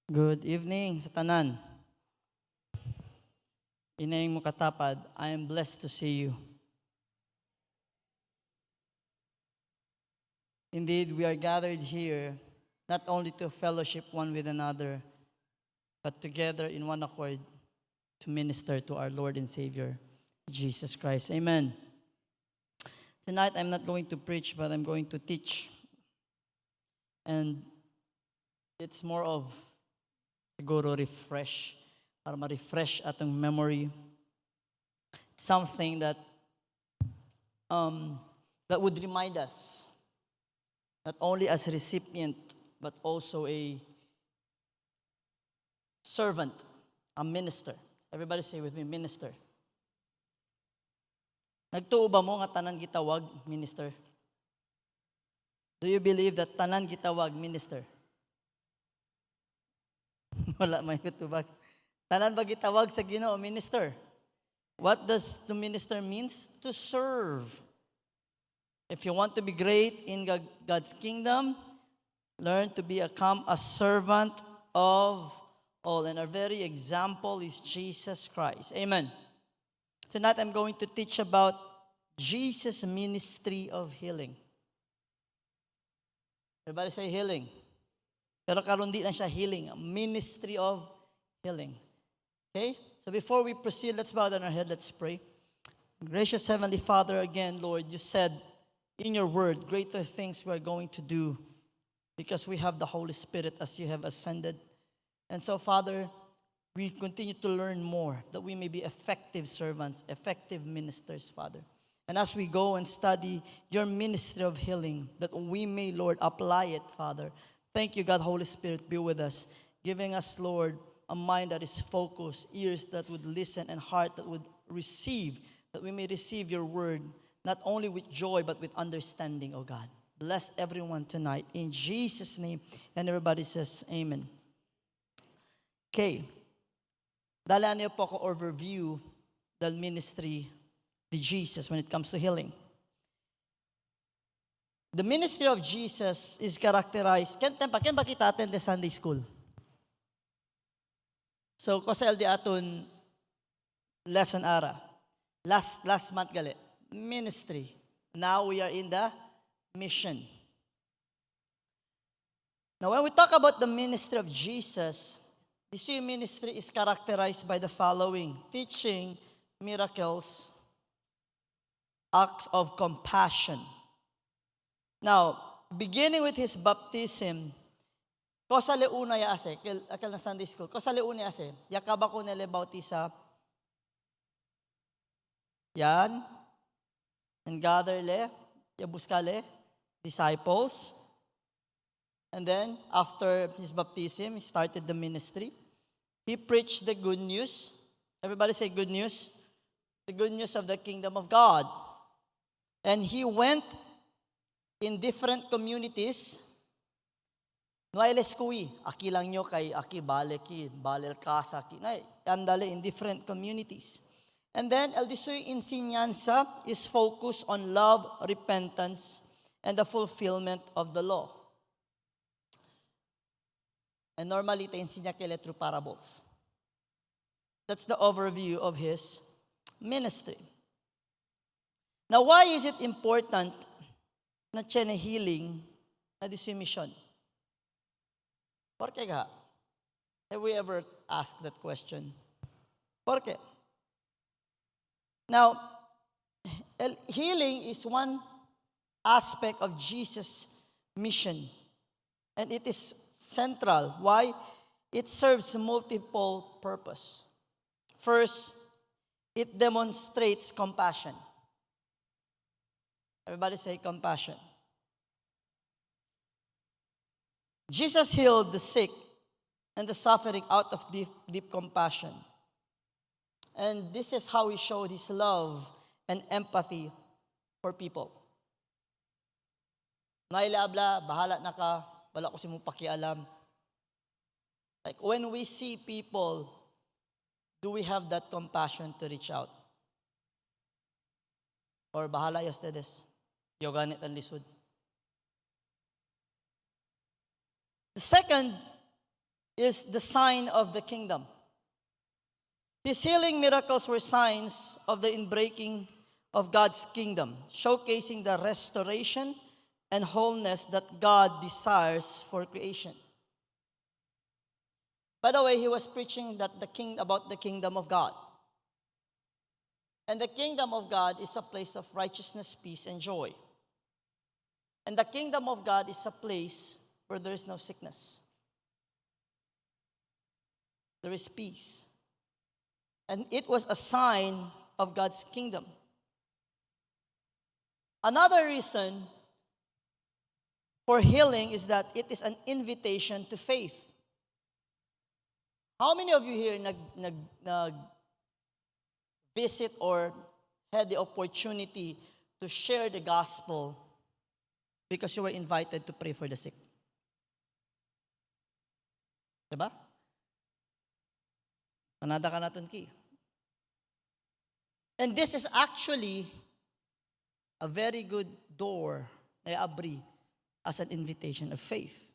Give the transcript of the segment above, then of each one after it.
Good evening sa tanan. Inayong mo katapad, I am blessed to see you. Indeed, we are gathered here not only to fellowship one with another, but together in one accord to minister to our Lord and Savior, Jesus Christ. Amen. Tonight, I'm not going to preach, but I'm going to teach. And it's more of siguro refresh, para ma-refresh atong memory. It's something that that would remind us, not only as a recipient, but also a servant, a minister. Everybody say with me, minister. Nagtuo ba mo nga tanan gitawag minister? Do you believe that tanan gitawag minister? Wala may kutubag. Tanan ba gitawag sa Ginoo minister? What does to minister means? To serve. If you want to be great in God's kingdom, learn to become a servant of all. And our very example is Jesus Christ. Amen. Tonight I'm going to teach about Jesus' ministry of healing. Everybody say healing. Pero karon di na siya healing, ministry of healing. Okay? So before we proceed, let's bow down our head, let's pray. Gracious Heavenly Father, again, Lord, you said in your word, greater things we are going to do because we have the Holy Spirit as you have ascended. And so, Father, we continue to learn more that we may be effective servants, effective ministers, Father. And as we go and study your ministry of healing, that we may, Lord, apply it, Father. Thank you, God, Holy Spirit, be with us, giving us, Lord, a mind that is focused, ears that would listen, and heart that would receive, that we may receive your word, not only with joy, but with understanding, oh God. Bless everyone tonight. In Jesus' name, and everybody says, Amen. Okay. Dala niyo po ako overview del ministry of Jesus when it comes to healing. The ministry of Jesus is characterized, ken ba kita attend the Sunday school? So, kosel di aton lesson ara. Last month gali, ministry. Now we are in the mission. Now, when we talk about the ministry of Jesus, this ministry is characterized by the following: teaching, miracles, acts of compassion. Now, beginning with his baptism, kosale una ya ase, akal na Sunday school, kosale una ya ase, yakaba ko nele bautisa, yan, and gather le, yabuskale, disciples, and then, after his baptism, he started the ministry. He preached the good news. Everybody say good news. The good news of the kingdom of God. And he went in different communities. Nuailes kui, aki lang nyo kay aki bale ki, balel kasa ki. Nay, andale in different communities. And then, el disoy enseñanza is focused on love, repentance, and the fulfillment of the law. And normally, ita enseña kay through parables. That's the overview of his ministry. Now, why is it important na siya na healing na disoy mission? Por qué ga? Have we ever asked that question? Por qué? Now, healing is one aspect of Jesus' mission. And it is central. Why? It serves multiple purpose. First, it demonstrates compassion. Everybody say compassion. Jesus healed the sick and the suffering out of deep compassion. And this is how he showed his love and empathy for people. Nailabla, bahala na ka, wala ko si mong pakialam. Like when we see people, do we have that compassion to reach out? Or bahala ya ustedes, yo ganit ang lisod. The second is the sign of the kingdom. His healing miracles were signs of the inbreaking of God's kingdom, showcasing the restoration and wholeness that God desires for creation. By the way, he was preaching about the kingdom of God. And the kingdom of God is a place of righteousness, peace, and joy. And the kingdom of God is a place where there is no sickness. There is peace. And it was a sign of God's kingdom. Another reason for healing is that it is an invitation to faith. How many of you here visit or had the opportunity to share the gospel because you were invited to pray for the sick? Diba? Manada ka natin ki. And this is actually a very good door na abri as an invitation of faith.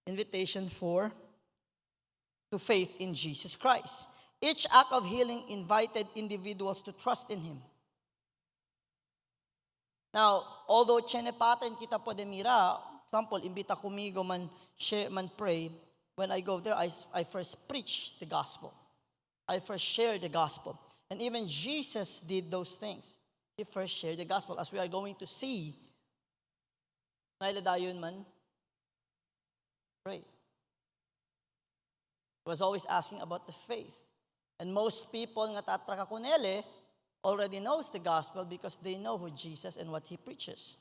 Invitation to faith in Jesus Christ. Each act of healing invited individuals to trust in Him. Now, although chene pattern kita po de mira, example, imbita kumigo man pray, when I go there, I first preach the gospel. I first share the gospel. And even Jesus did those things. He first shared the gospel. As we are going to see, nailadayon man, pray. He was always asking about the faith. And most people nga tatraka kunele already knows the gospel because they know who Jesus and what He preaches.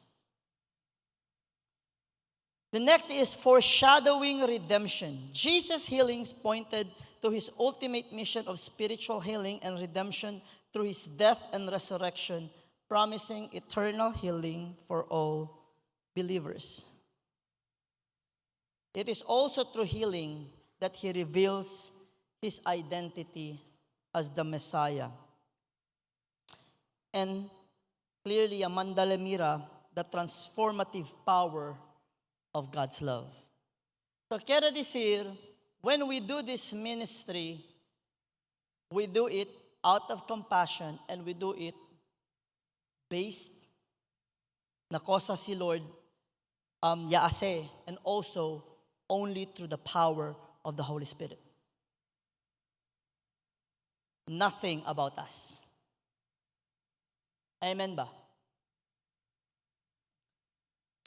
The next is foreshadowing redemption. Jesus' healings pointed to His ultimate mission of spiritual healing and redemption through His death and resurrection, promising eternal healing for all believers. It is also through healing that He reveals His identity as the Messiah. And clearly, mandalamira, the transformative power of God's love. So, quiero decir, when we do this ministry, we do it out of compassion and we do it based na kosa si Lord yaase, and also only through the power of the Holy Spirit. Nothing about us. Amen ba?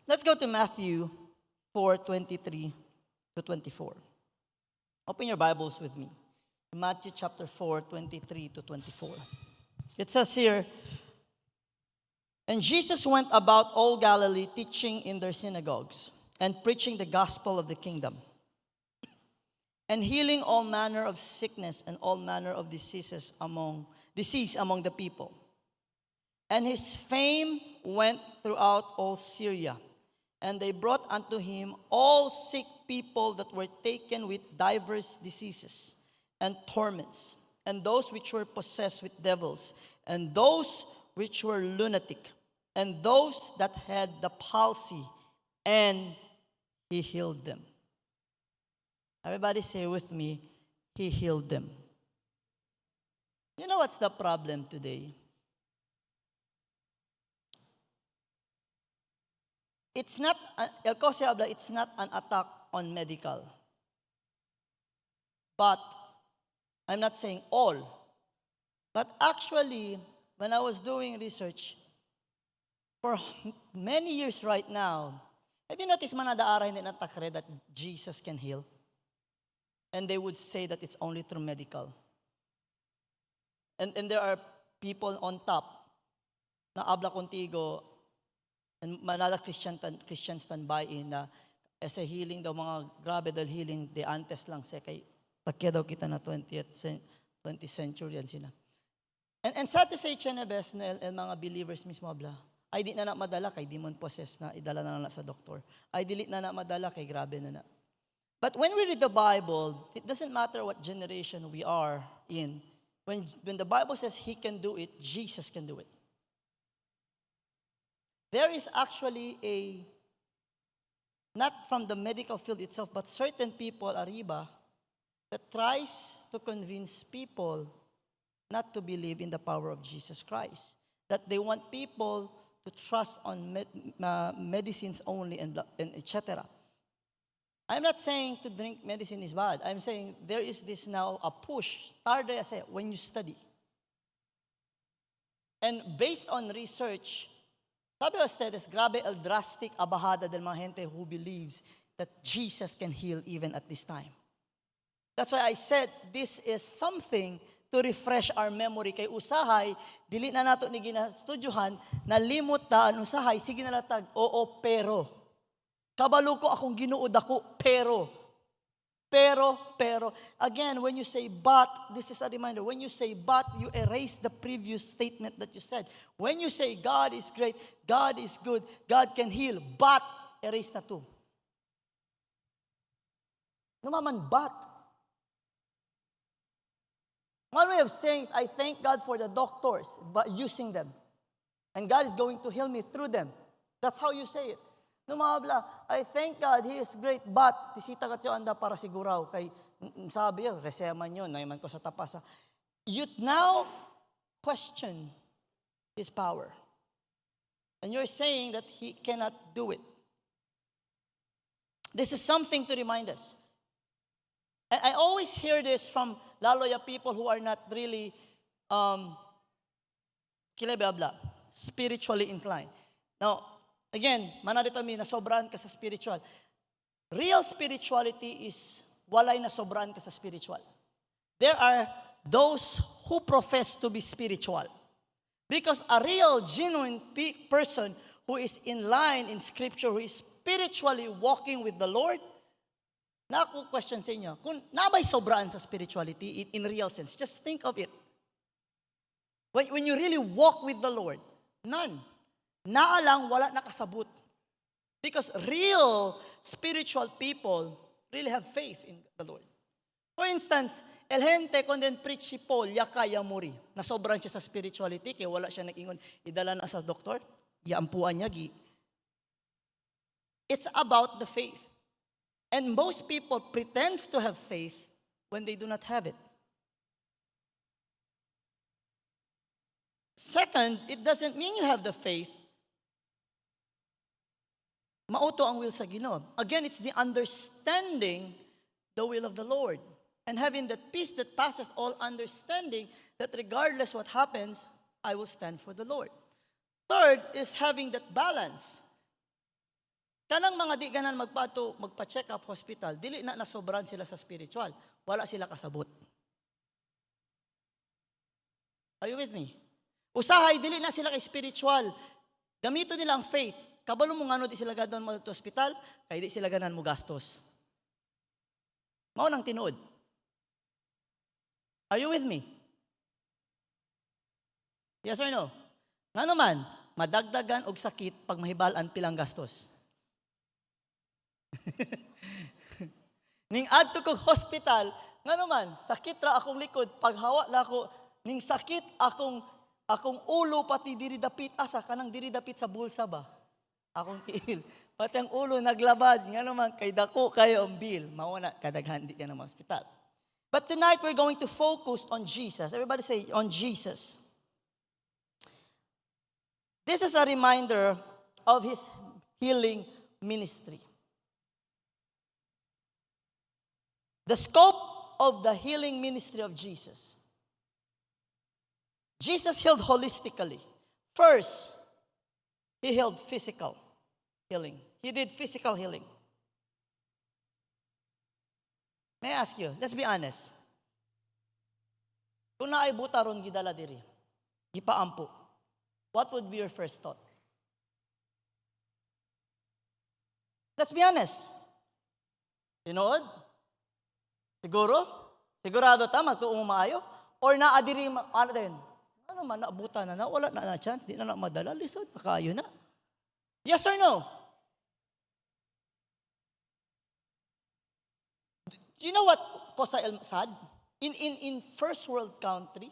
Let's go to Matthew 4:23 to 24. Open your Bibles with me. Matthew chapter 4:23 to 24. It says here, "And Jesus went about all Galilee, teaching in their synagogues and preaching the gospel of the kingdom, and healing all manner of sickness and all manner of disease among the people. And His fame went throughout all Syria. And they brought unto Him all sick people that were taken with diverse diseases and torments, and those which were possessed with devils, and those which were lunatic, and those that had the palsy, and He healed them." Everybody say with me, He healed them. You know what's the problem today? It's not an attack on medical. But, I'm not saying all. But actually, when I was doing research, for many years right now, have you noticed manadaara hindi natakre that Jesus can heal? And they would say that it's only through medical. And there are people on top na abla contigo and manada Christians standby in na as a healing daw mga grabe dahil healing de antes lang sa kay takya daw kita na 20th century yan sila. And sad to say, Chenebes na mga believers mismo abla, ay di na madala kay demon possessed na idala na sa doktor. Ay dili na madala kay grabe na. But when we read the Bible, it doesn't matter what generation we are in. When the Bible says He can do it, Jesus can do it. There is actually a not from the medical field itself, but certain people, arriba, that tries to convince people not to believe in the power of Jesus Christ. That they want people to trust on medicines only and etc. I'm not saying to drink medicine is bad. I'm saying there is this now a push, tarde kasi, when you study. And based on research, sabi ko ustedes, grabe el drastic abahada del mga gente who believes that Jesus can heal even at this time. That's why I said this is something to refresh our memory. Kay usahay, dili na nato ni ginastudyohan, nalimot ta ang usahay, sige na latag, oo, pero. Kabalo ko akong ginuod ako, pero. Again, when you say but, this is a reminder. When you say but, you erase the previous statement that you said. When you say God is great, God is good, God can heal, but, erase na to. Numaman, but. One way of saying is, I thank God for the doctors, but using them. And God is going to heal me through them. That's how you say it. Numabla, I thank God, He is great, but, tisita ka tiyo anda para siguraw, kay, sabi yun, reseman yun, naiman ko sa tapasa. You now question His power. And you're saying that He cannot do it. This is something to remind us. I always hear this from lalo yung people who are not really spiritually inclined. Now, again, manarito mi nasobrahan ka sa spiritual. Real spirituality is walay nasobrahan ka sa spiritual. There are those who profess to be spiritual. Because a real, genuine person who is in line in Scripture, who is spiritually walking with the Lord, na ako question sa inyo, kung nabay sobraan sa spirituality in real sense, just think of it. When you really walk with the Lord, none. Naalang wala nakasabot. Because real spiritual people really have faith in the Lord. For instance, el gente kung den preach si Paul, yakaya muri. Nasobrahan siya sa spirituality, kaya wala siya nag-ingon, idala na sa doktor, yaampuan niya, It's about the faith. And most people pretend to have faith when they do not have it. Second, it doesn't mean you have the faith. Mauto ang will sa Ginoo. Again, it's the understanding the will of the Lord. And having that peace that passeth all understanding, that regardless what happens, I will stand for the Lord. Third is having that balance. Kanang mga di ganan magpa-check up hospital, dili na nasobran sila sa spiritual. Wala sila kasabot. Are you with me? Usahay, dili na sila kay spiritual. Gamito nila ang faith. Kabalo mo ngano di sila gadon mo sa hospital, kay di sila ganan mo gastos. Mao nang tinuod. Are you with me? Yes or no? Ngano man, madagdagan og sakit pag mahibal-an pilang gastos. Ning adto kog hospital, ngano man, sakit ra akong likod, paghawa na ako, ning sakit akong ulo pati diri dapit asa kanang diri dapit sa bulsa ba? Akong tiil. Pati ang ulo naglabad, ngano man kay dako kayo ang bill, mao na kadaghan di ka na sa hospital. But tonight we're going to focus on Jesus. Everybody say on Jesus. This is a reminder of His healing ministry. The scope of the healing ministry of Jesus. Jesus healed holistically. First, He healed physical healing. He did physical healing. May I ask you, let's be honest. Kung naay buta ron gidala diri, gipaampo, what would be your first thought? Let's be honest. Tinuod? Sigurado ta magtuong maayo? Or naadiri, ano din? Ano man, naabuta na, wala na chance, di na madala, lisod, makayo na. Yes or no? Do you know what Kosa El Sad? In first world country,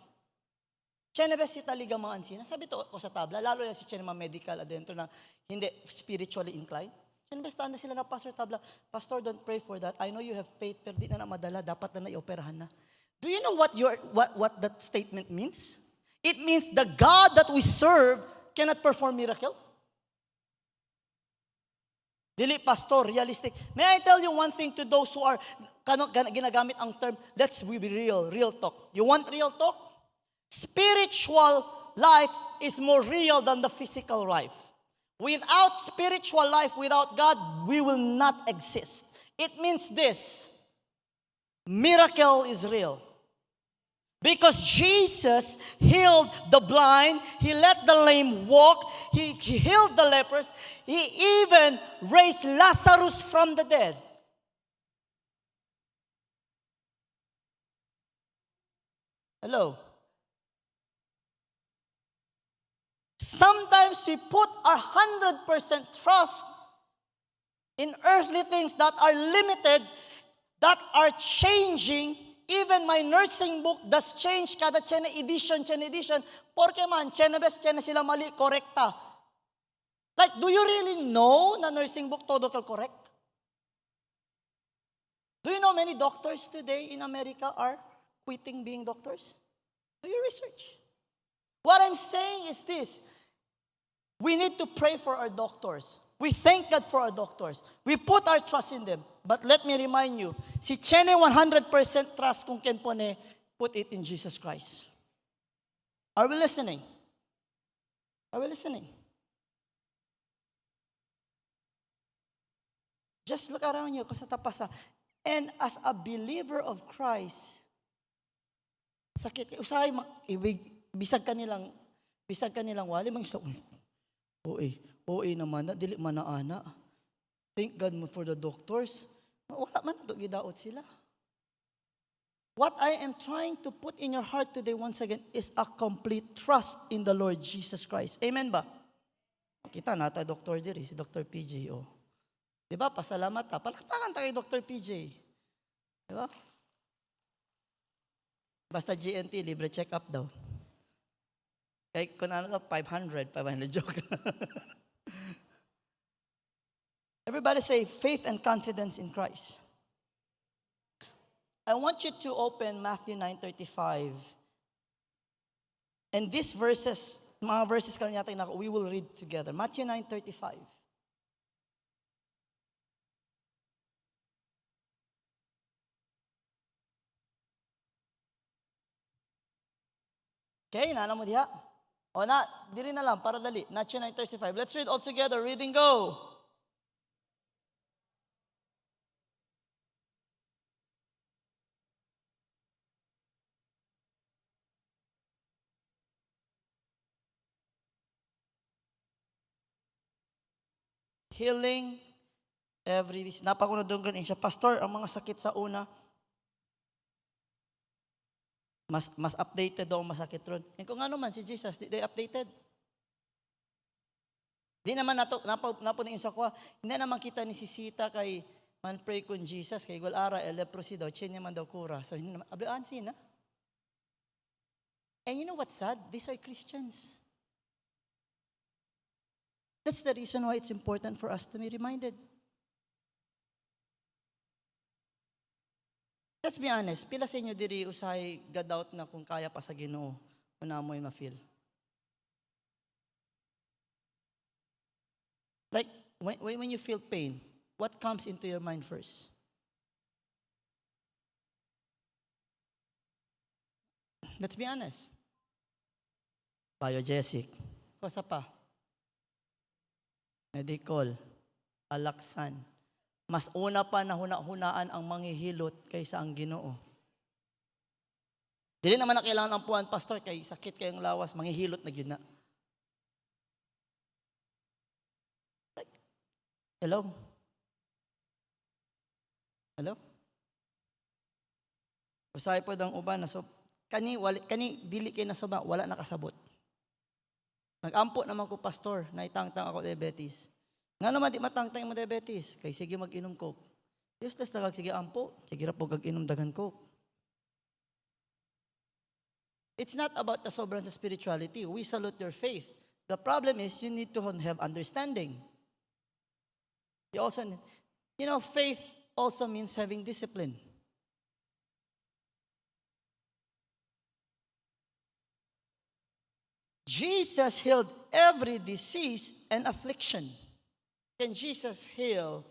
Chenebes italiga mga ansina. Sabi to ko sa tabla, lalo na si Chenema medical adentro na hindi spiritually inclined. Siyempre, stand na sila na Pastor Tabla, Pastor, don't pray for that. I know you have faith, pero di na madala, dapat na naioperahan na. Do you know what that statement means? It means the God that we serve cannot perform miracle. Dili, Pastor, realistic. May I tell you one thing to those who are ginagamit ang term, let's be real talk. You want real talk? Spiritual life is more real than the physical life. Without spiritual life, without God, we will not exist. It means this, miracle is real. Because Jesus healed the blind, He let the lame walk, He healed the lepers, He even raised Lazarus from the dead. Hello? Sometimes we put our 100% trust in earthly things that are limited, that are changing. Even my nursing book does change kada chene edition. Porque man, chene sila mali, korekta. Like, do you really know na nursing book todo ka correct? Do you know many doctors today in America are quitting being doctors? Do your research. What I'm saying is this. We need to pray for our doctors. We thank God for our doctors. We put our trust in them. But let me remind you, si Chene 100% trust kung ken pone, put it in Jesus Christ. Are we listening? Are we listening? Just look around you, kung sa tapasa. And as a believer of Christ, sakit, usahay, bisag kanilang wali, gusto, OA naman na, dili man na ana. Thank God for the doctors. Wala man ito, gidaot sila. What I am trying to put in your heart today, once again, is a complete trust in the Lord Jesus Christ. Amen ba? Kita nata, Dr. Diri, si Dr. PJ. Oh. Diba? Pasalamat ta. Palakpakan tayo kay Dr. PJ. Diba? Basta GNT, libre check-up daw. Kaya kung ano daw, 500 joke. Everybody say, faith and confidence in Christ. I want you to open Matthew 9:35. And these verses, mga verses kanina natin, we will read together. Matthew 9:35. Okay, nana mo diha? O na, diri na lang, para dali. Matthew 9:35. Let's read all together. Reading, go. Healing every disease. Napakunodonggan siya, Pastor, ang mga sakit sa una, mas updated daw ang masakit ron. E kung ano man, si Jesus, they updated. Di naman napunin sa kwa, hindi naman kita ni Sisita kay man pray kun Jesus, kay Gulara, leprosy daw, chinya man daw kura. So, hindi naman, ablaan sina. And you know what's sad? These are Christians. That's the reason why it's important for us to be reminded. Let's be honest, pila sa inyo diri usahay gadoubt na kung kaya pa sa Ginoo, una mo'y ma-feel. Like, when you feel pain, what comes into your mind first? Let's be honest. Biogesic. Kosa pa? Medical. Alaksan. Mas una pa na hunaan ang manghihilot kaysa ang Ginoo. Dili naman na kailangan ang puan, Pastor, kay sakit kayong lawas, manghihilot na gyud na. Like, hello? Hello? Usahay po dang uban na so kani dili kay nasoba, wala nakasabot. Nagampo naman ko, Pastor, naitangtang ako diabetes. Nga naman di matangtang mo diabetes, kay sige mag-inom coke. Useless na sige ampo, sige ra po kag-inom dagan coke. It's not about the sobrang sa spirituality. We salute your faith. The problem is you need to have understanding. You also need, faith also means having discipline. Jesus healed every disease and affliction. Can Jesus heal?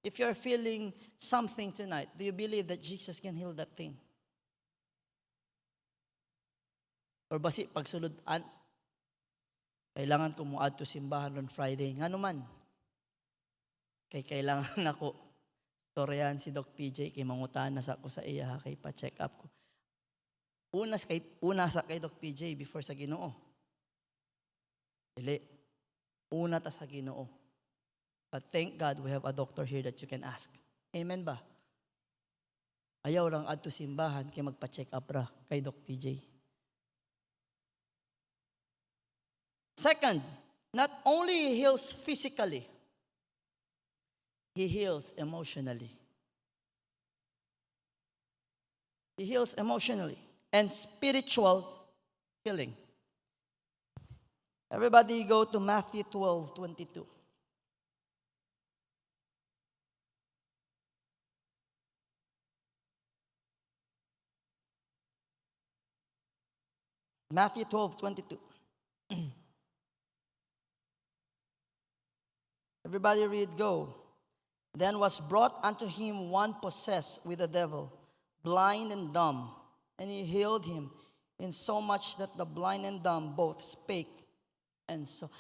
If you're feeling something tonight, do you believe that Jesus can heal that thing? Or basi pagsulod, kailangan ko mo add to simbahan on Friday. Nga naman, kailangan ako storyahan si Doc PJ, kay mangutan na sa ako sa iya, kay pa-check up ko. Una sa kay Doc PJ before sa Ginoo. Dili. Una ta sa Ginoo. But thank God we have a doctor here that you can ask. Amen ba? Ayaw lang add to simbahan kay magpa-check up ra kay Doc PJ. Second, not only He heals physically, He heals emotionally. He heals emotionally and spiritual healing. Everybody go to Matthew 12:22. Matthew 12:22. Everybody read, go. Then was brought unto him one possessed with a devil, blind and dumb, and he healed him, in so much that the blind and dumb both spake and saw.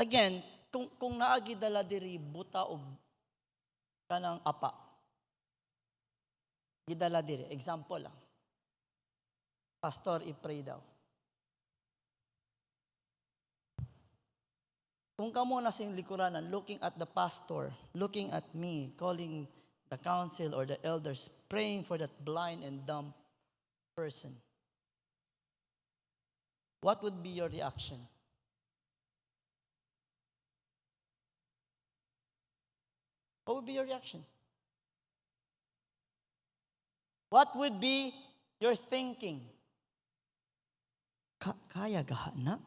Again, kung naagi dala diri buta og kanang apa, gidala diri, example lang. Pastor, i-pray daw. Kung kamo na sa likuran, looking at the pastor, looking at me, calling the council or the elders, praying for that blind and dumb person, what would be your reaction? What would be your reaction? What would be your thinking? Kaya gahana?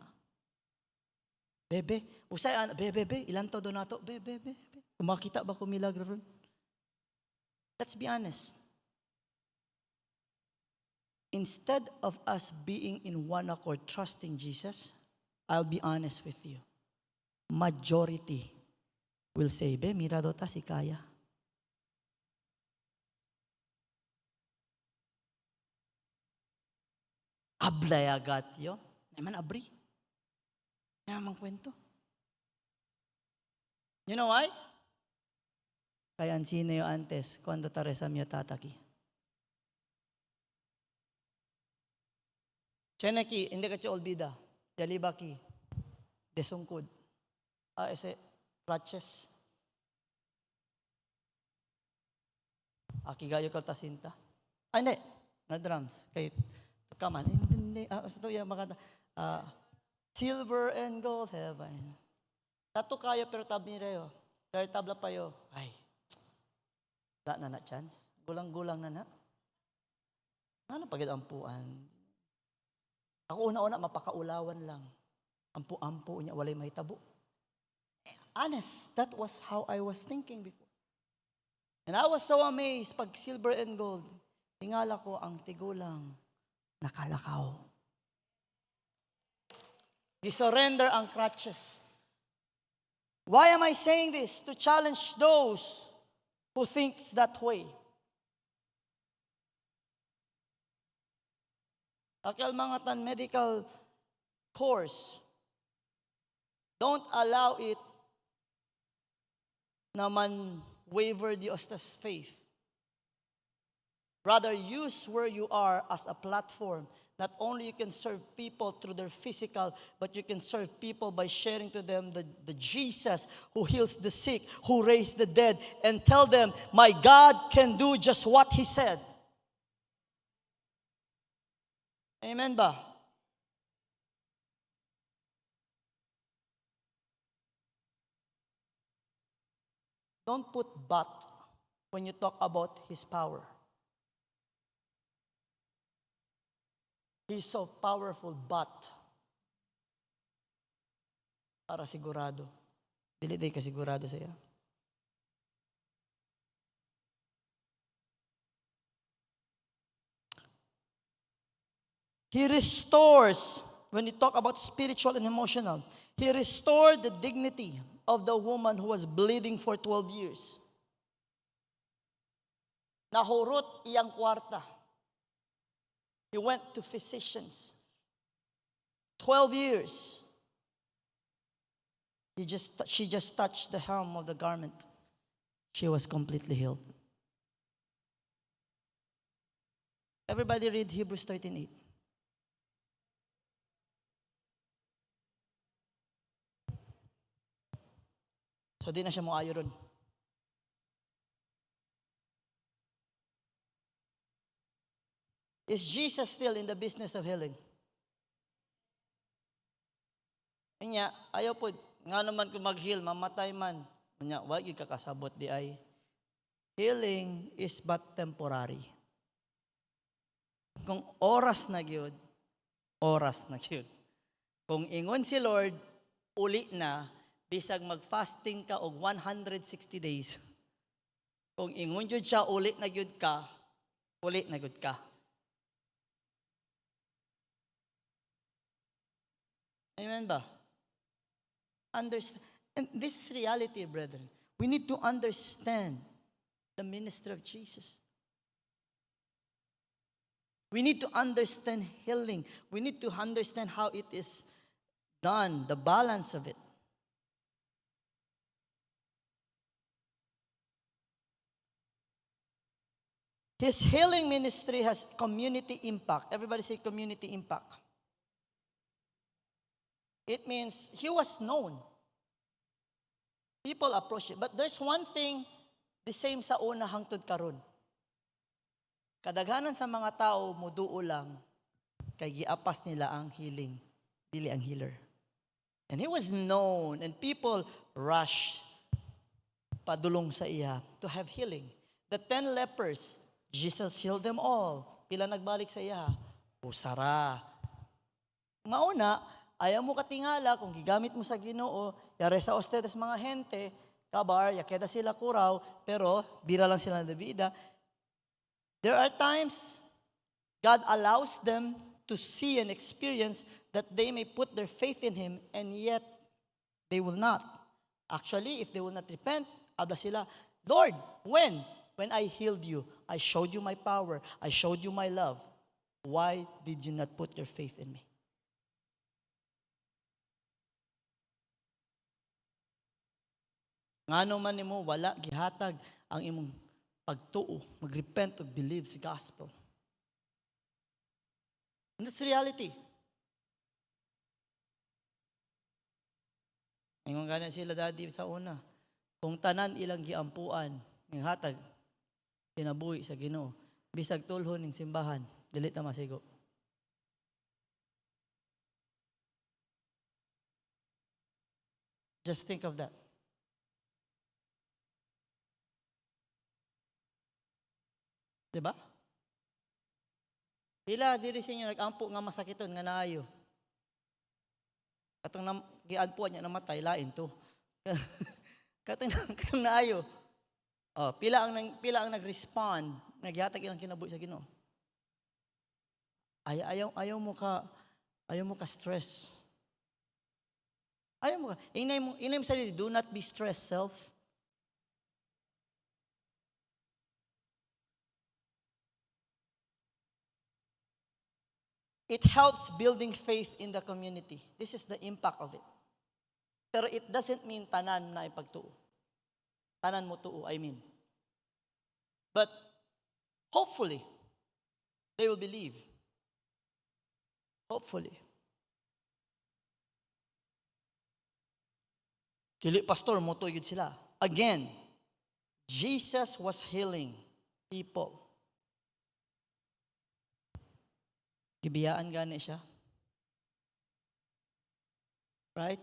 Bebe, usay bebe, ilan to do nato? Bebe. Kumakita ba ko milagro ron? Let's be honest. Instead of us being in one accord, trusting Jesus, I'll be honest with you. Majority will say, be, mira do ta si kaya. Ablay agat yo. Naman abri. Naman kwento. You know why? Kaya sino yo antes, cuando Teresa miyo tataki. Cheneki, hindi ka siya olbida. Jalibaki. Desungkod. Ese, crutches. Akigayo kaltasinta. Hindi. Na drums. Kay, kaman. Hindi. Sa to yung makata. Silver and gold have I. Tato kayo pero tabi reyo. Pero tabla pa yo. Ay. Da na chance. Gulang-gulang na. Ano pagid ampuan? Ako una-una mapakaulawan lang. Ampu-ampu niya walay mahitabo. Honest, that was how I was thinking before. And I was so amazed pag silver and gold. Tingala ko ang tigulang nakalakaw. Di-surrender ang crutches. Why am I saying this? To challenge those who think that way. Akal mga tan medical course, don't allow it naman waver the ostas faith. Rather, use where you are as a platform. Not only you can serve people through their physical, but you can serve people by sharing to them the Jesus who heals the sick, who raised the dead, and tell them, my God can do just what He said. Amen ba? Don't put but when you talk about His power. He's so powerful, but para sigurado. Dili day ka sigurado sa iya. He restores, when you talk about spiritual and emotional, He restored the dignity of the woman who was bleeding for 12 years. Nahurot iyang kwarta. He went to physicians. 12 years. She just touched the hem of the garment. She was completely healed. Everybody read Hebrews 13:8. So di na siya moayo ron. Is Jesus still in the business of healing? Kanya, ayaw po, nga naman kung mag-heal, mamatay man. Kanya, wag yung kakasabot di ay. Healing is but temporary. Kung oras na gyud, oras na gyud. Kung ingon si Lord, uli na, bisag mag-fasting ka og 160 days. Kung ingon gyud siya, uli na gyud ka, uli na gyud ka. Amen ba? Understand. And this is reality, brethren. We need to understand the ministry of Jesus. We need to understand healing. We need to understand how it is done, the balance of it. His healing ministry has community impact. Everybody say community impact. It means he was known. People approach him. But there's one thing, the same sa una hangtod karon. Kadaghanan sa mga tao muduo lang kay giapas nila ang healing, dili ang healer. And he was known and people rush padulong sa iya to have healing. The 10 lepers, Jesus healed them all. Pila nagbalik sa iya? Usara. Mauna, ayaw mo katingala kung gigamit mo sa Ginoo, yare sa ustedes mga hente, kabar, yakeda sila kuraw, pero bira lang sila na vida. There are times God allows them to see and experience that they may put their faith in Him and yet they will not. Actually, if they will not repent, abla sila, Lord, when? When I healed you, I showed you my power, I showed you my love. Why did you not put your faith in me? Ngano man nimo wala gihatag ang imong pagtuo, magrepent o believe sa gospel. And that's reality. Ingon gana sila dati sa una, kung tanan ilang giampuan, ng hatag, kinabuhi sa Ginoo, bisag tulhon ning simbahan, dili ta masigo. Just think of that. Diba? Pila diri sa inyo nag-ampo nga masakiton nga naayo. Katong giadpuan niya namatay lain to. katong naayo. Oh, pila ang nag-respond, naghatag ilang kinabuhi sa Ginoo. Ayaw mo ka stress. Ayaw mo ka. Inay mo sarili, do not be stressed self. It helps building faith in the community. This is the impact of it. Pero it doesn't mean tanan na ipagtuo. Tanan mo tuo, I mean. But hopefully, they will believe. Hopefully. Dili pastor mo tuyod sila. Again, Jesus was healing people. Gibiyaan gani siya. Right?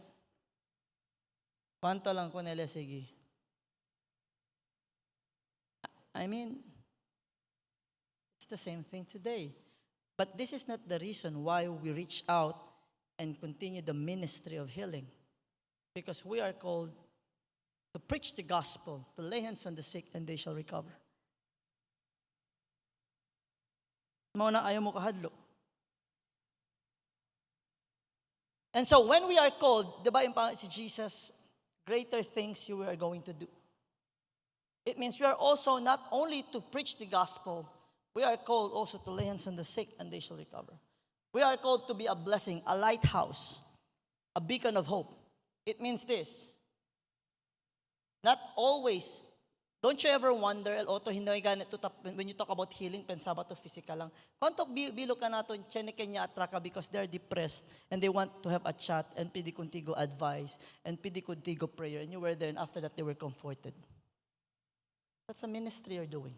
Panto lang ko nila sige. I mean, it's the same thing today. But this is not the reason why we reach out and continue the ministry of healing. Because we are called to preach the gospel, to lay hands on the sick, and they shall recover. Mao na ayaw mo kahadlok. And so when we are called, di ba yung si Jesus, greater things you are going to do. It means we are also not only to preach the gospel, we are called also to lay hands on the sick and they shall recover. We are called to be a blessing, a lighthouse, a beacon of hope. It means this. Not always. Don't you ever wonder, Otto, hindi ganito, when you talk about healing, pensaba to physical lang. Kontok bilo ka nato, tiyan kanya atraka because they're depressed and they want to have a chat and pidi kuntigo advice and pidi kuntigo prayer and you were there and after that they were comforted. That's a ministry you're doing.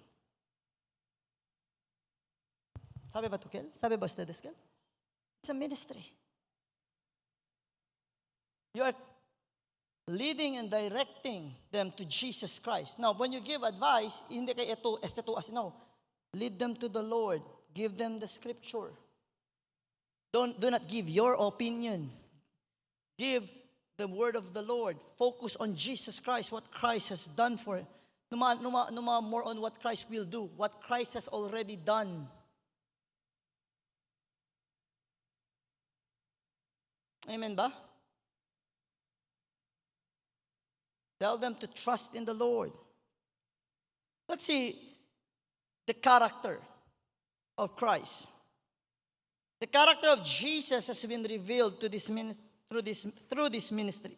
Sabi ba to, Kel? Sabi ba ustedes, Kel? It's a ministry. You are leading and directing them to Jesus Christ. Now, when you give advice, hindi kay ito, as no. Lead them to the Lord. Give them the scripture. Do not give your opinion. Give the word of the Lord. Focus on Jesus Christ, what Christ has done for it. Numa more on what Christ will do, what Christ has already done. Amen ba? Tell them to trust in the Lord. Let's see the character of Christ. The character of Jesus has been revealed to through this ministry.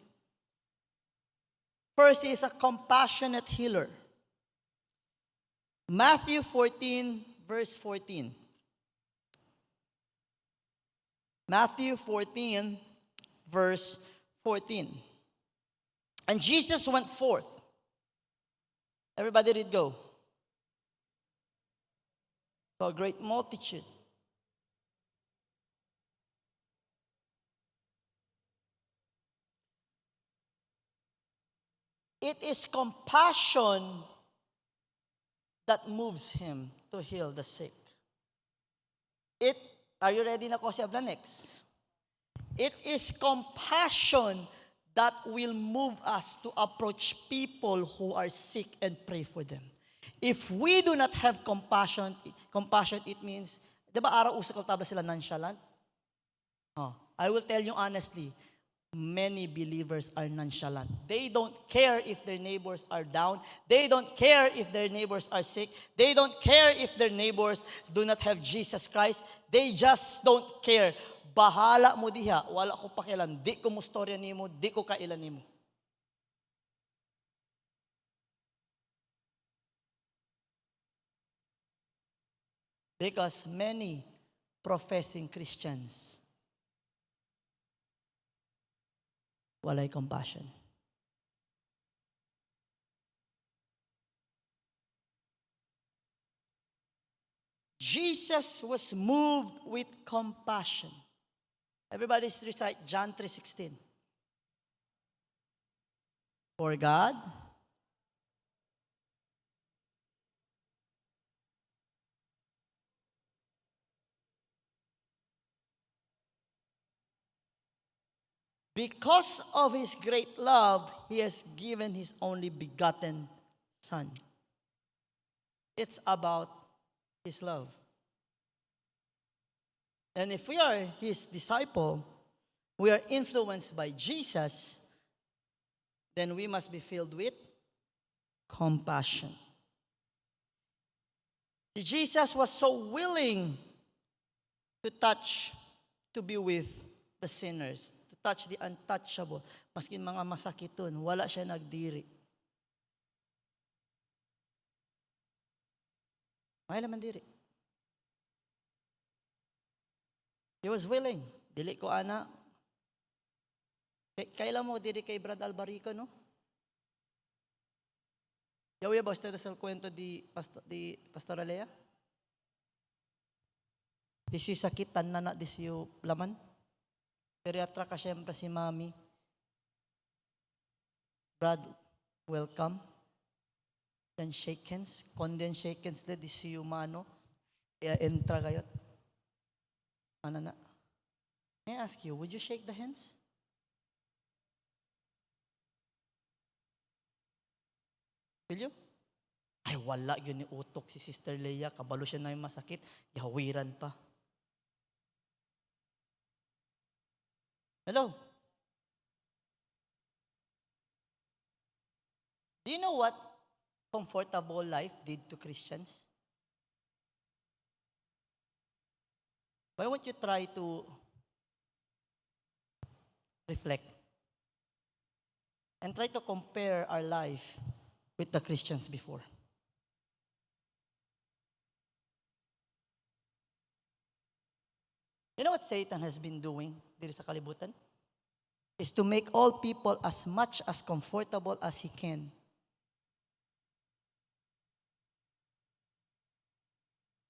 First, he is a compassionate healer. Matthew 14, verse 14. Matthew 14, verse 14. And Jesus went forth. Everybody read go. To a great multitude. It is compassion that moves him to heal the sick. Are you ready na ko siya the next? It is compassion that will move us to approach people who are sick and pray for them. If we do not have compassion, it means, di ba araw usa ko tabla sila nonchalant? I will tell you honestly, many believers are nonchalant. They don't care if their neighbors are down. They don't care if their neighbors are sick. They don't care if their neighbors do not have Jesus Christ. They just don't care. Bahala mo diha, wala ko pakialam. Di ko mo storya nimo, di ko kailan nimo. Because many professing Christians walay compassion. Jesus was moved with compassion. Everybody recite John 3:16. For God because of his great love, he has given his only begotten Son. It's about his love. And if we are his disciple, we are influenced by Jesus, then we must be filled with compassion. Jesus was so willing to be with the sinners, to touch the untouchable. Maskin mga masakiton, wala siya nagdiri. May laman diri. He was willing. Dili ko ana. Kailan mo diri kay Brad Albarico, no? Yaw ba usted sa kwento di Pastor Alea? Di siya sakitan na di siya laman. Periatra ka siyempre si Mami. Brad, welcome. Then shake hands. Condensed shake hands di siya mano. Entra kayot. Ano na? May I ask you, would you shake the hands? Will you? Ay, wala yun ni utok si Sister Leia. Kabalo siya na yung masakit. Yawiran pa. Hello? Do you know what comfortable life did to Christians? Why won't you try to reflect and try to compare our life with the Christians before? You know what Satan has been doing dito sa kalibutan? Is to make all people as much as comfortable as he can.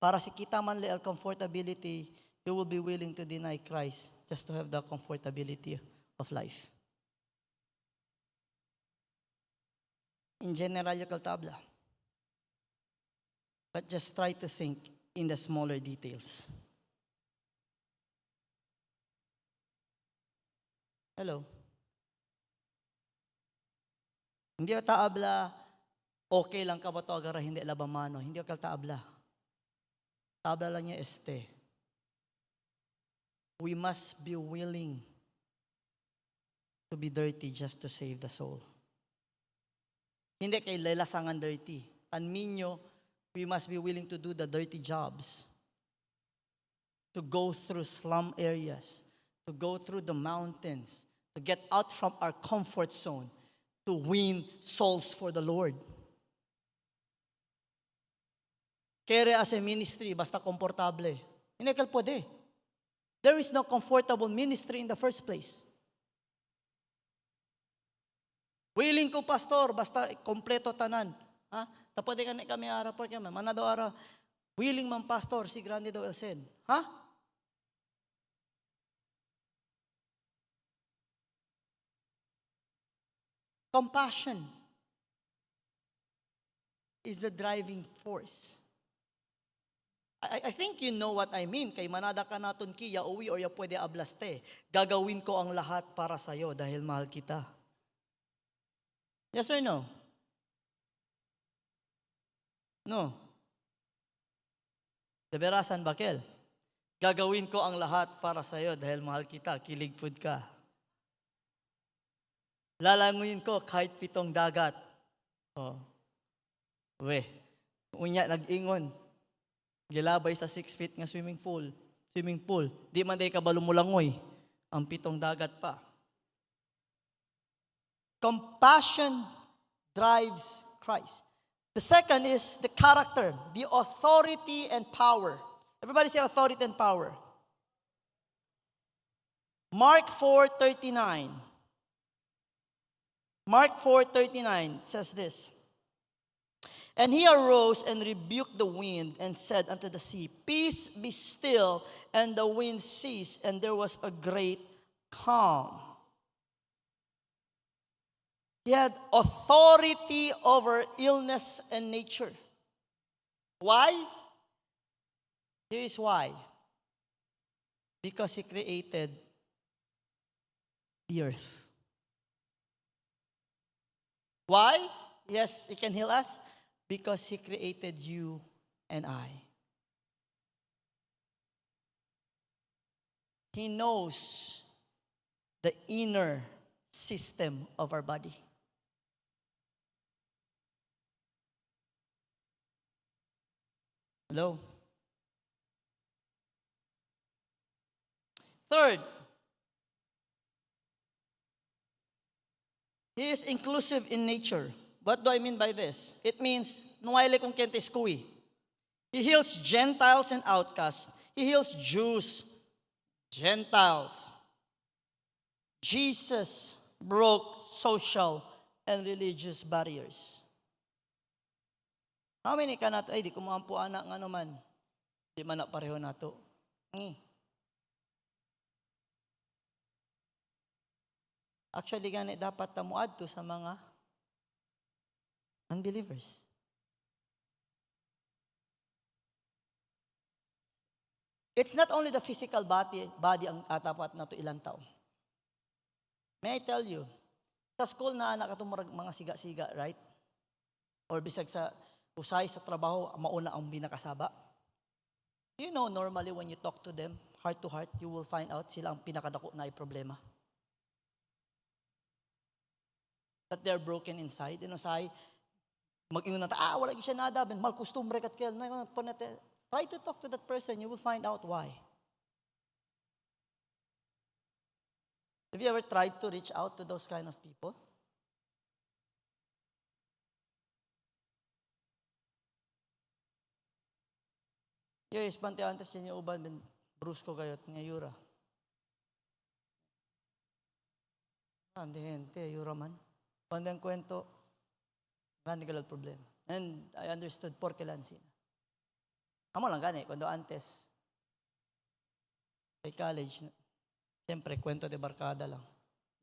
Para si kita man ang comfortability, you will be willing to deny Christ just to have the comfortability of life. In general, yung kaltabla. But just try to think in the smaller details. Hello? Hindi ka taabla, okay lang ka ba ito agar hindi labamano. Hindi ka taabla. Taabla lang niya we must be willing to be dirty just to save the soul. Hindi kay lalasangan dirty. Tanminyo, we must be willing to do the dirty jobs. To go through slum areas. To go through the mountains. To get out from our comfort zone, to win souls for the Lord. Kaya as a ministry, basta komportable. Hindi ka pwede. There is no comfortable ministry in the first place. Willing ko, pastor, basta kompleto tanan. Ha? Tapos ka na kami ara por kami. Mana daw ara, willing man pastor, si grande daw elsen. Ha? Compassion is the driving force. I think you know what I mean. Kay manada ka naton ki, ya uwi or ya pwede ablaste. Gagawin ko ang lahat para sa'yo dahil mahal kita. Yes or no? No. Deberasan bakel. Gagawin ko ang lahat para sa'yo dahil mahal kita. Kiligpud ka. Lalanguyin ko kahit 7 dagat. Oh. Unya nag-ingon. Gilabay sa 6 feet nga swimming pool. Di man day kabalo mo langoy. Ang 7 dagat pa. Compassion drives Christ. The second is the character, the authority and power. Everybody say authority and power. Mark 4:39. Mark 4:39 says this. And he arose and rebuked the wind and said unto the sea, Peace, be still. And the wind ceased, and there was a great calm. He had authority over illness and nature. Why? Here is why. Because he created the earth. Why? Yes, he can heal us. Because he created you and I. He knows the inner system of our body. Hello? Third, he is inclusive in nature. What do I mean by this? It means, nuwaile kong kente skui. He heals Gentiles and outcasts. He heals Jews, Gentiles. Jesus broke social and religious barriers. How many ka nato? Ay, di ko maampu anak nga naman. Di man na pareho nato. Actually, gani dapat tamuad to sa mga unbelievers. It's not only the physical body ang atapat na to ilang tao. May I tell you, sa school na anak itong mga siga-siga, right? or bisag sa usay sa trabaho, mauna ang binakasaba. You know, normally when you talk to them, heart to heart, you will find out sila ang pinakadako na ay problema. That they're broken inside. And usay, mag-ingon na, wala siya nada, mal kustumbre kat kel. Try to talk to that person, you will find out why. Have you ever tried to reach out to those kind of people? Yes, pante antes niya uban, brusko kayot niya yura. Hindi, yura man. Pandang kwento, grande ka lang problema. And I understood, porque lang sina. Amo lang gani, kwando antes, kay college, siyempre, kwento de barkada lang.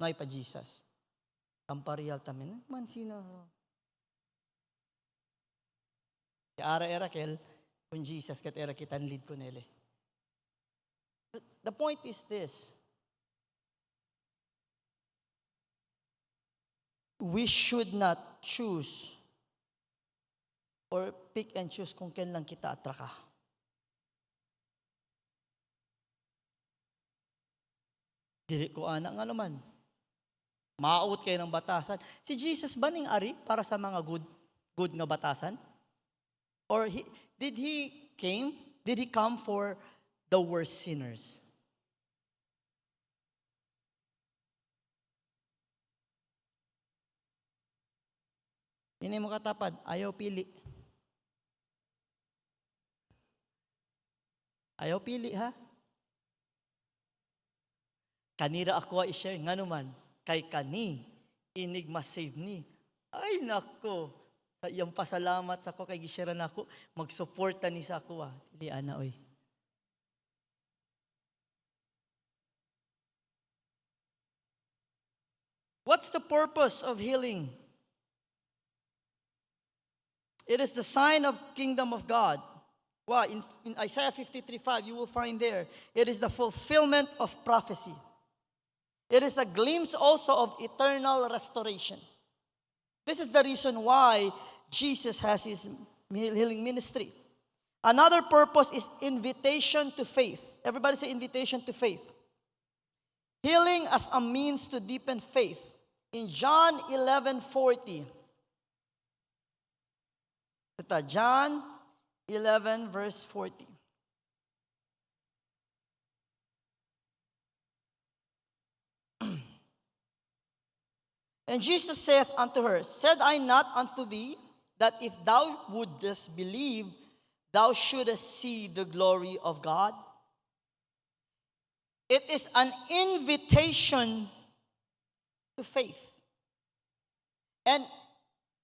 Nay pa Jesus. Tamparial tamin, man sino. Si ara-era kel, kung Jesus kat era kitan lead ko nele. The point is this. We should not choose or pick and choose kung kailan kita atraka. Dili ko anak nga naman. Maawot kayo ng batasan. Si Jesus ba ning ari para sa mga good nga batasan? Or did he come for the worst sinners? Hindi mo katapad, ayaw pili. Ayaw pili, ha? Kanira ako i-share, nga naman, kay kani, inig ma-save ni. Ay, nako, sa iyang pasalamat sa ako, kay gishare na ako, mag-supporta ni sa ako, Dili, ana, oy. What's the purpose of healing? It is the sign of kingdom of God. Well, in Isaiah 53:5, you will find there, it is the fulfillment of prophecy. It is a glimpse also of eternal restoration. This is the reason why Jesus has his healing ministry. Another purpose is invitation to faith. Everybody say invitation to faith. Healing as a means to deepen faith. In John 11:40, John 11 verse 40. And Jesus saith unto her, said I not unto thee, that if thou wouldest believe, thou shouldest see the glory of God? It is an invitation to faith. And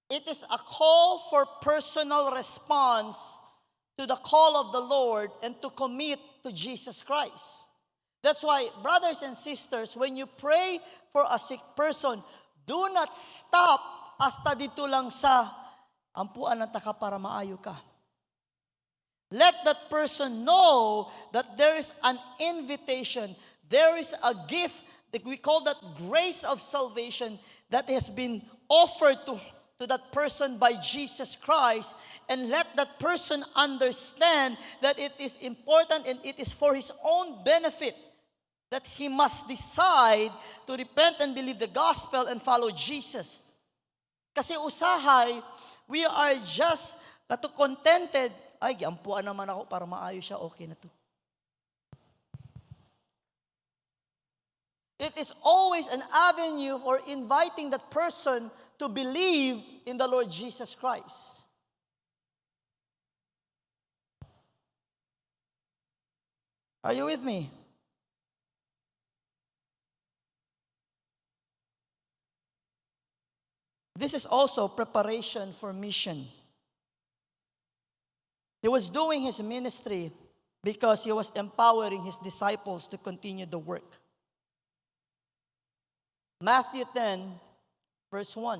it is a call for personal response to the call of the Lord and to commit to Jesus Christ. That's why, brothers and sisters, when you pray for a sick person, do not stop hasta dito lang sa ampuan ng taka para maayo ka. Let that person know that there is an invitation, there is a gift that we call that grace of salvation that has been offered to that person by Jesus Christ, and let that person understand that it is important and it is for his own benefit that he must decide to repent and believe the gospel and follow Jesus. Kasi usahay, we are just contented, ay, giampuan naman ako para maayo siya, okay na to. It is always an avenue for inviting that person to believe in the Lord Jesus Christ. Are you with me? This is also preparation for mission. He was doing his ministry because he was empowering his disciples to continue the work. Matthew 10, verse 1.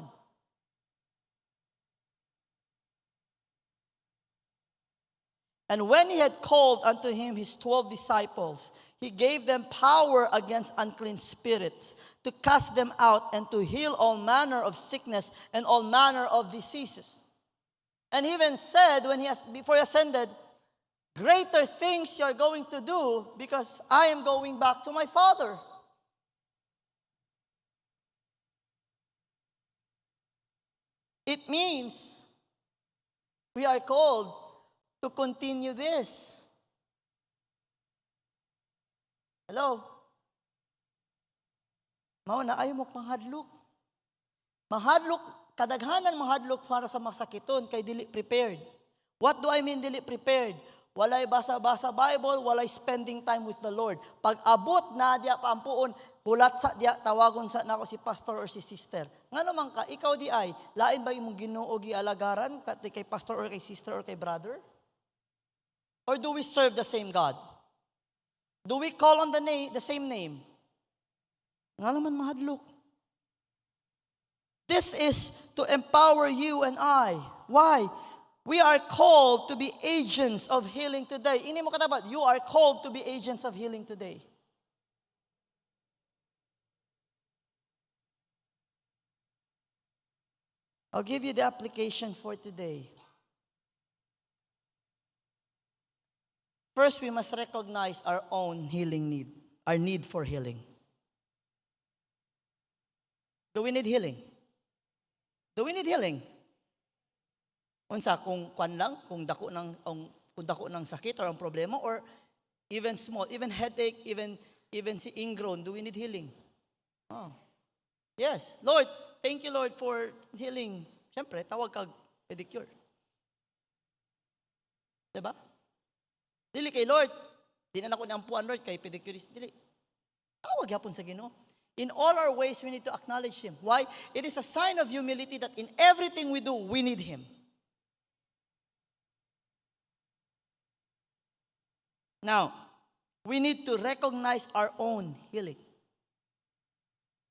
And when he had called unto him his 12 disciples, he gave them power against unclean spirits, to cast them out and to heal all manner of sickness and all manner of diseases. And he even said, before he ascended, greater things you are going to do because I am going back to my Father. It means we are called to continue this. Hello? Mao na ayaw mo manghadlok. Manghadlok, kadaghanan manghadlok para sa masakiton kay dili prepared. What do I mean dili prepared? Walay basa-basa Bible, walay spending time with the Lord. Pag abot na diya paampuon, hulat sa diya tawagon sa nako si pastor or si sister. Ngano man ka, ikaw di ay lain ba imong Ginoo gialagaran kay pastor or kay sister or kay brother? Or do we serve the same God? Do we call on the same name? Ngano man mahadlok. This is to empower you and I. Why? We are called to be agents of healing today. Ini mo katapat, you are called to be agents of healing today. I'll give you the application for today. First, we must recognize our own healing need, our need for healing. Do we need healing? Do we need healing? Unsa kung kwan lang, kung dako ng sakit or ang problema, or even small, even headache, even si ingrown, do we need healing? Oh. Yes, Lord, thank you Lord for healing. Siyempre, tawag kag pedicure. Diba? Dili kay Lord, di na ako niampuan Lord kay pedicurist, dili. Tawag yapon sa Ginoo. In all our ways, we need to acknowledge Him. Why? It is a sign of humility that in everything we do, we need Him. Now, we need to recognize our own healing.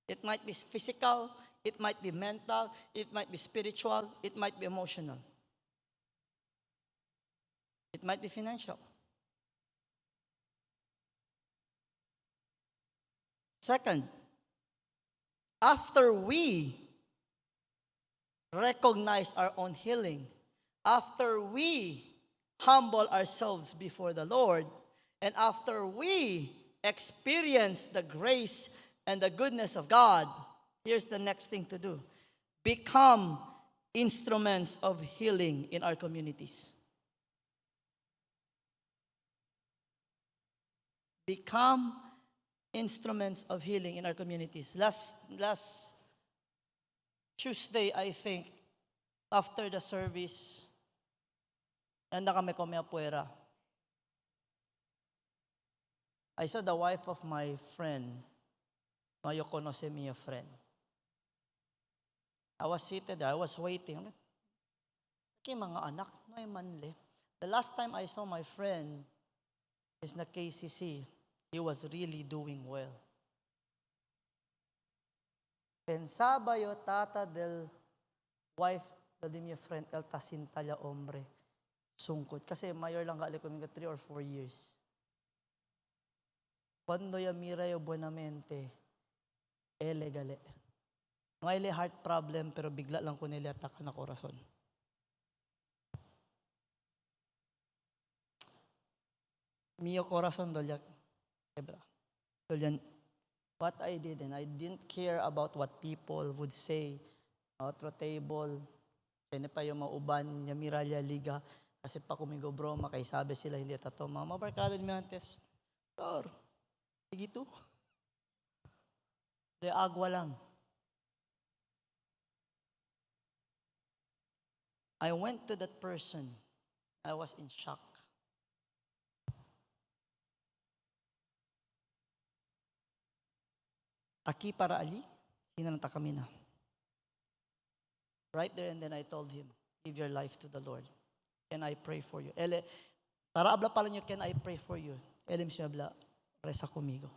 It might be physical, it might be mental, it might be spiritual, it might be emotional. It might be financial. Second, after we recognize our own healing, after we humble ourselves before the Lord, and after we experience the grace and the goodness of God, here's the next thing to do. Become instruments of healing in our communities. Become instruments of healing in our communities. Last Tuesday, I think, after the service, nanda kami Comeapuera. I saw the wife of my friend, Mayo Conoce mi friend. I was seated there, I was waiting. Okay, mga anak, no manle. The last time I saw my friend is na KCC. He was really doing well. Pensaba yo tata del wife de mi friend el Tacintala hombre. Sungkot. Kasi mayor lang kali ko 3 or 4 years. Cuando ya mira yo buenamente, elegale. Ngayle heart problem, pero bigla lang ko niliataka na korason. Mio corazon dolyak. Ebra. Dolyan, what I did, and I didn't care about what people would say. Outro table, kaya pa yung mauban, niya miralya liga, kasi pa kumigo broma, kay sabi sila, hindi tato, mga mabarkada ni mga test. Sir, sige to. De agwa lang. I went to that person. I was in shock. Aki para ali, sinanta kami na. Right there and then I told him, give your life to the Lord. Can I pray for you? Ele, para abla pala niyo, can I pray for you? Elim siya abla, resa comigo.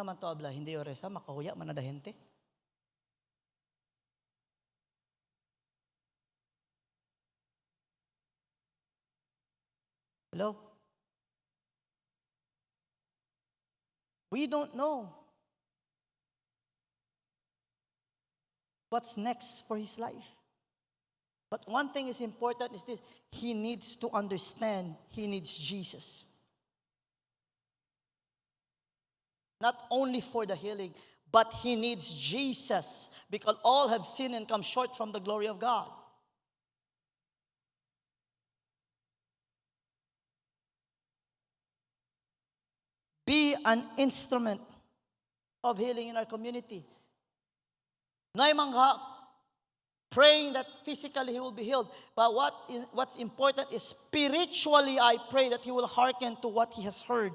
Saman to abla, hindi yo resa, makahuya, manadahente. Hello? We don't know what's next for his life. But one thing is important is this: he needs to understand he needs Jesus. Not only for the healing, but he needs Jesus, because all have sinned and come short from the glory of God. Be an instrument of healing in our community. Nay mangha, praying that physically he will be healed. But what's important is spiritually, I pray that he will hearken to what he has heard.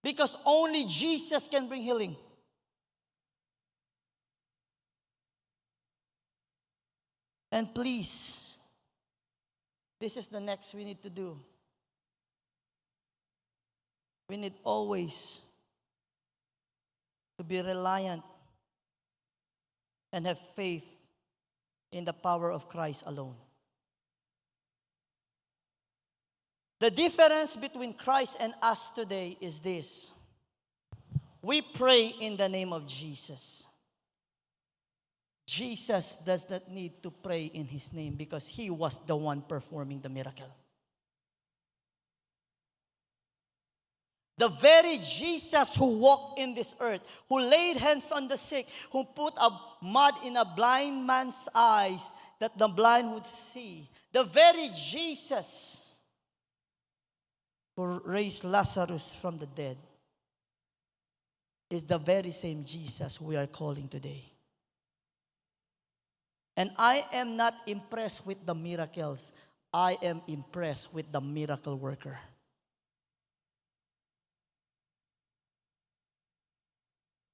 Because only Jesus can bring healing. And please, this is the next we need to do. We need always to be reliant and have faith in the power of Christ alone. The difference between Christ and us today is this: we pray in the name of Jesus. Jesus does not need to pray in his name because he was the one performing the miracle. The very Jesus who walked in this earth, who laid hands on the sick, who put a mud in a blind man's eyes that the blind would see. The very Jesus who raised Lazarus from the dead is the very same Jesus we are calling today. And I am not impressed with the miracles. I am impressed with the miracle worker.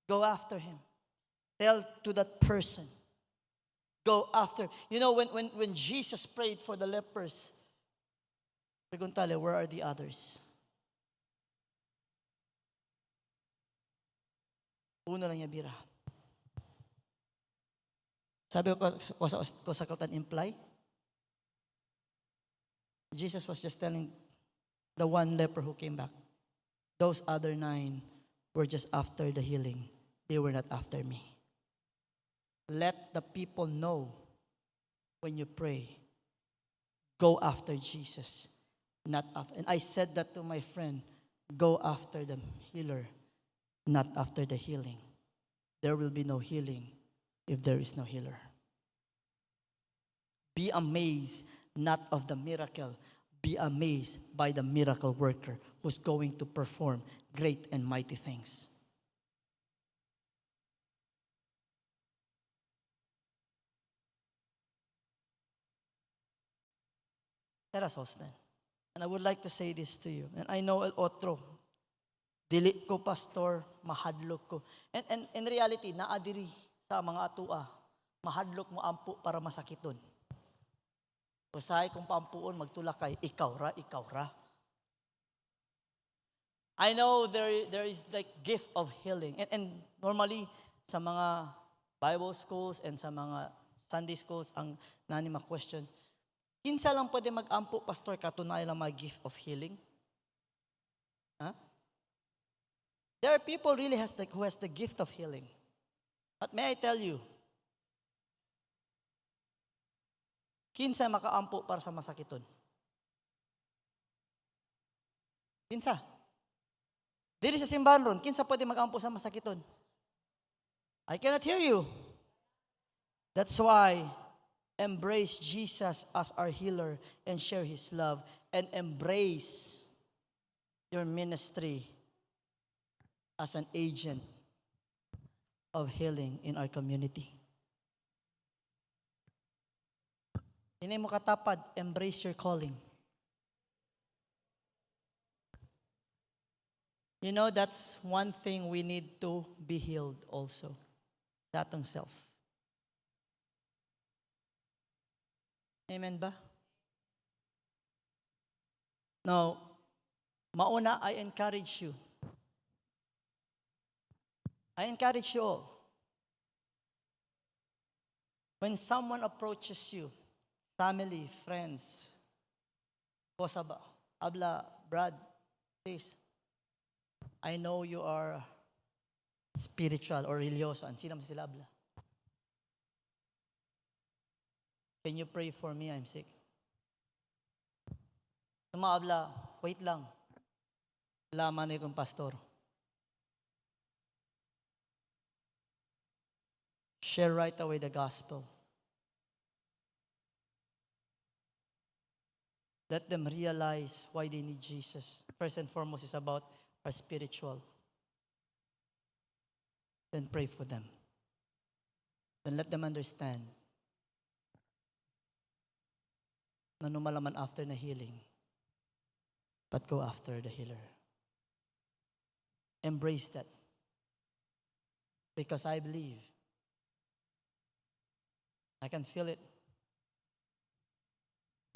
Go after him. Tell to that person. Go after. You know, when Jesus prayed for the lepers, preguntale, where are the others? Uno lang niya bira. Sabi ko sa kautan, imply? Jesus was just telling the one leper who came back, those other 9 were just after the healing. They were not after me. Let the people know when you pray, go after Jesus, not after. And I said that to my friend, go after the healer, not after the healing. There will be no healing if there is no healer. Be amazed not of the miracle, be amazed by the miracle worker who's going to perform great and mighty things. Let us all stand. And I would like to say this to you. And I know el otro, dili ko pastor, mahadlok ko. And in reality, naadiri sa mga atua, mahadlok mo ampu para masakiton. Usahay kung pampuon, magtulak kay, ikaw ra. I know there is like gift of healing. And normally, sa mga Bible schools and sa mga Sunday schools, ang nanima questions, kinsa lang pwede mag-ampo, pastor, katunayan lang mga gift of healing? Huh? There are people really who has the gift of healing. But may I tell you, kinsa makaampo para sa masakiton? Kinsa? Dili sa simbahan ron, kinsa pwede mag-ampo sa masakiton? I cannot hear you. That's why, embrace Jesus as our healer and share his love, and embrace your ministry as an agent of healing in our community. Hindi mo katapad, embrace your calling. You know, that's one thing we need to be healed also. Sa atong self. Amen ba? Now, mauna, I encourage you. I encourage you all. When someone approaches you, family, friends, Kosaba, Abla, Brad, please, I know you are spiritual or religyoso. Ang sinam sila abla. Can you pray for me? I'm sick. Tumaabla, wait lang. Laman na yung pastor. Share right away the gospel. Let them realize why they need Jesus. First and foremost is about our spiritual. Then pray for them. Then let them understand na lumalaman after na healing, but go after the healer. Embrace that. Because I believe, I can feel it,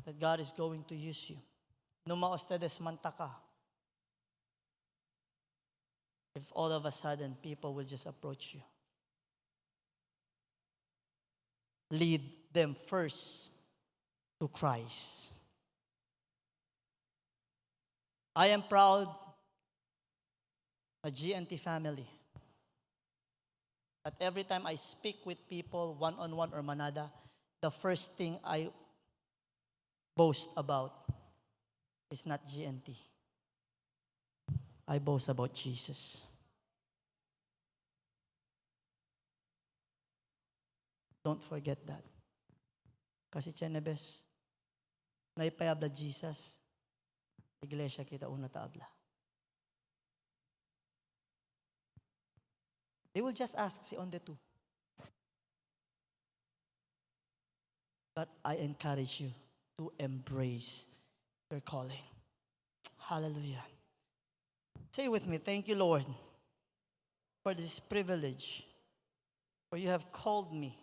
that God is going to use you. Numa ustedes mantaka. If all of a sudden people will just approach you. Lead them first to Christ. I am proud a GNT family. That every time I speak with people, one-on-one or manada, the first thing I boast about is not GNT. I boast about Jesus. Don't forget that. Kasi Chenebes, naipayabla Jesus, iglesia kita una taabla. They will just ask si onde tu. But I encourage you to embrace your calling. Hallelujah. Say with me, thank you, Lord, for this privilege, for you have called me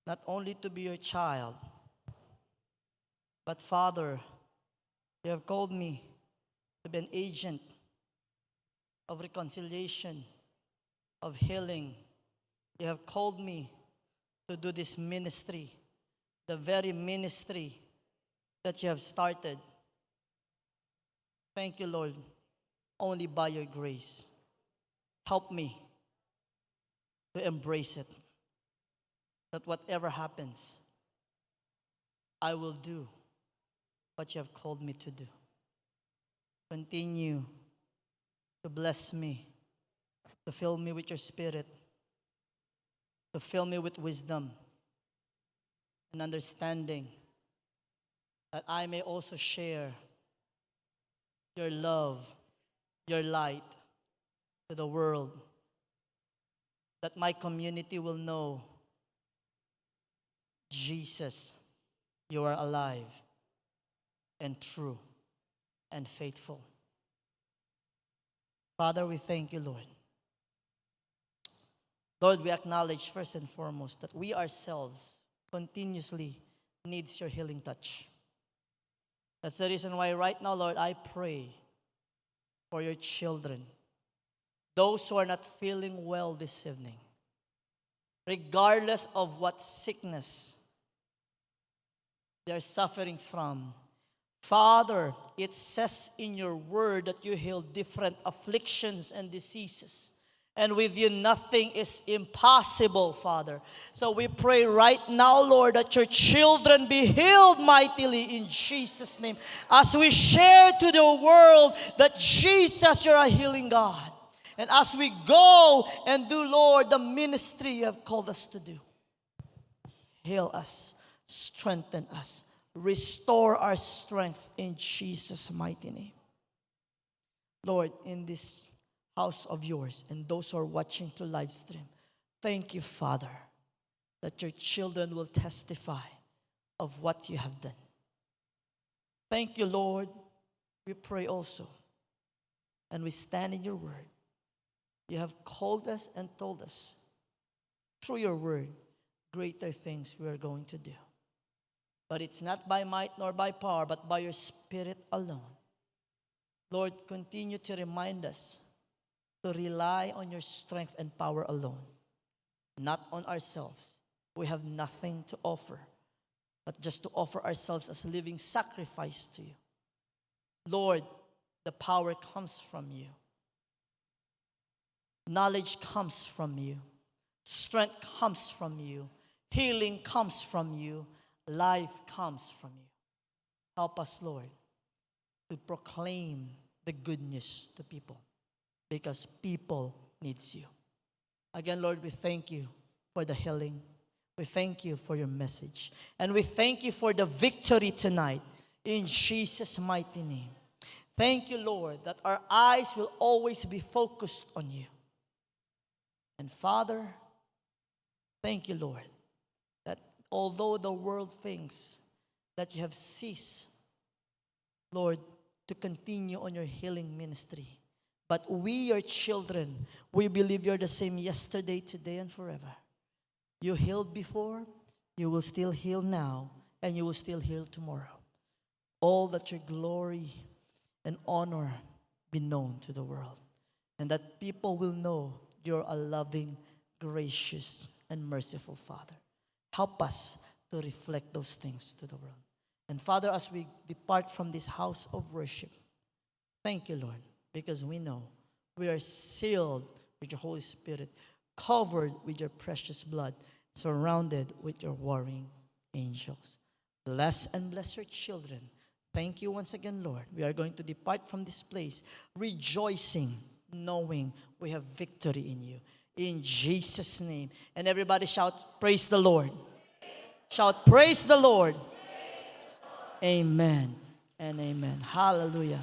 not only to be your child, but Father, you have called me to be an agent of reconciliation, of healing. You have called me to do this ministry, the very ministry that you have started. Thank you, Lord, only by your grace. Help me to embrace it, that whatever happens, I will do what you have called me to do. Continue to bless me, to fill me with your spirit, to fill me with wisdom and understanding, that I may also share your love, your light to the world, that my community will know, Jesus, you are alive and true and faithful. Father, we thank you, Lord. Lord, we acknowledge first and foremost that we ourselves continuously needs your healing touch. That's the reason why right now, Lord, I pray for your children, those who are not feeling well this evening, regardless of what sickness they're suffering from. Father, it says in your word that you heal different afflictions and diseases. And with you, nothing is impossible, Father. So we pray right now, Lord, that your children be healed mightily in Jesus' name. As we share to the world that Jesus, you're a healing God. And as we go and do, Lord, the ministry you have called us to do. Heal us, strengthen us, restore our strength in Jesus' mighty name. Lord, in this house of yours and those who are watching through live stream, thank you, Father, that your children will testify of what you have done. Thank you, Lord. We pray also, and we stand in your word. You have called us and told us through your word, greater things we are going to do. But it's not by might nor by power, but by your Spirit alone. Lord, continue to remind us to rely on your strength and power alone, not on ourselves. We have nothing to offer, but just to offer ourselves as a living sacrifice to you. Lord, the power comes from you. Knowledge comes from you. Strength comes from you. Healing comes from you. Life comes from you. Help us, Lord, to proclaim the good news to people, because people needs you. Again, Lord, we thank you for the healing. We thank you for your message. And we thank you for the victory tonight in Jesus' mighty name. Thank you, Lord, that our eyes will always be focused on you. And Father, thank you, Lord, that although the world thinks that you have ceased, Lord, to continue on your healing ministry, but we, your children, we believe you're the same yesterday, today, and forever. You healed before, you will still heal now, and you will still heal tomorrow. All that your glory and honor be known to the world, and that people will know you're a loving, gracious, and merciful Father. Help us to reflect those things to the world. And Father, as we depart from this house of worship, thank you, Lord, because we know we are sealed with your Holy Spirit, covered with your precious blood, surrounded with your warring angels. Bless and bless your children. Thank you once again, Lord. We are going to depart from this place rejoicing, knowing we have victory in you. In Jesus' name. And everybody shout, praise the Lord. Shout, praise the Lord. Amen and amen. Hallelujah.